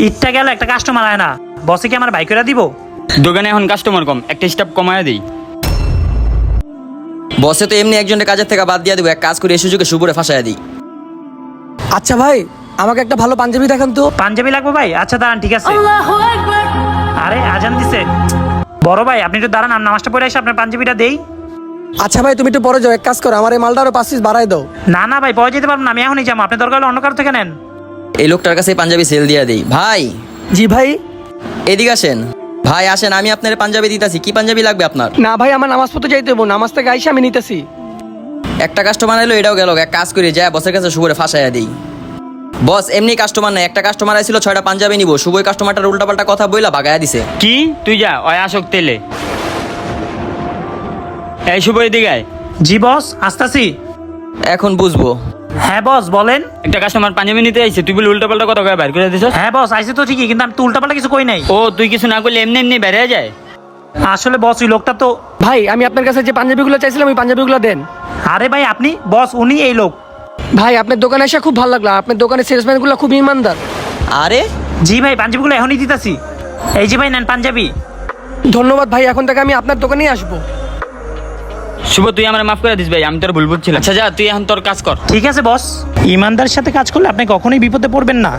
ঈদটা গেল একটা কাস্টমার আয় না, বসে কি আমার বাইক করে দিব? দোকানে এখন কাস্টমার কম, একটা স্টাফ কমায় দিই। বসে তো এমনি একজনের কাজের থেকে বাদ দিয়ে দেবো, এক কাজ করে এই সুযোগে শুভরে ফাঁসায় দিই। আচ্ছা ভাই, আমাকে একটা ভালো পাঞ্জাবি দেখান তো। পাঞ্জাবি লাগবে ভাই? আচ্ছা দাঁড়ান, ঠিক আছে। আরে আজান দিছে। বড় ভাই আপনি একটু দাঁড়ান, আমি নামাজটা পড়ে এসে আপনার পাঞ্জাবিটা দেই। আচ্ছা ভাই, তুমি একটু পরে যাও, এক কাজ করো, আমার এই মালটা আরো 5 পিস বাড়াই দাও। না না ভাই, পরে যেতে পারবো না, আমি এখনই যাবো। আপনি দরকার হলে অন্য কারো থেকে নেন। এই লোকটার কাছে এই পাঞ্জাবি সেল দিয়ে দিই। ভাই জি ভাই। এদিকে আসেন। ভাই আসেন, আমি আপনার পাঞ্জাবি দিতেছি। কি পাঞ্জাবি লাগবে আপনার? না ভাই, আমার নামাজ পড়তে যাইতে হবো, নামাজ থেকে আইসা আমি নিতেছি। একটা কাস্টমার এলো, এটাও গেল। এক কাজ করি, যায় বসের কাছে শুভরে ফাঁসাইয়া দিই। বস এমনি কাস্টমার নাই, একটা কাস্টমার আইছিল 6টা পাঞ্জাবি নিব, শুভই কাস্টমারটার উল্টাপাল্টা কথা বইলা বাগায়া দিছে। কি তুই যা, ওই আসক তেলে। এই শুভ এদিকে আয়। জি বস, আসতাছি। এখন বুঝবো। হ্যাঁ বস বলেন। একটা কাস্টমার পাঞ্জাবি নিতে আইছে, তুই বলে উল্টা পাল্টা কথা কয়ে বাইর করে দিছ। হ্যাঁ বস, আইসে তো ঠিকই, কিন্তু আমি তো উল্টাপাল্টা কিছু কই নাই। ও তুই কিছু না করলে এমনি এমনি বেড়ে যায়। আসলে বস ওই লোকটা তো। ভাই আমি আপনার কাছে যে পাঞ্জাবিগুলো চাইছিলাম, ওই পাঞ্জাবিগুলো দেন। আরে ভাই আপনি বস, উনি এই লোক। ভাই আপনার দোকানে এসে খুব ভালো লাগলো, আপনার দোকানের সেলসম্যানগুলো খুব ইমানদার। আরে জি ভাই, পাঞ্জাবিগুলো এখনই দিতাছি। এই যে ভাই নেন পাঞ্জাবি। ধন্যবাদ ভাই, এখন থেকে আমি আপনার দোকানেই আসবো। শুভ তুই আমার মাফ করে দিস ভাই, আমি তোর ভুল বুঝছিলাম। আচ্ছা যা, তুই এখন তোর কাজ কর। ঠিক আছে বস। ইমানদারের সাথে কাজ করলে আপনি কখনোই বিপদে পড়বেন না।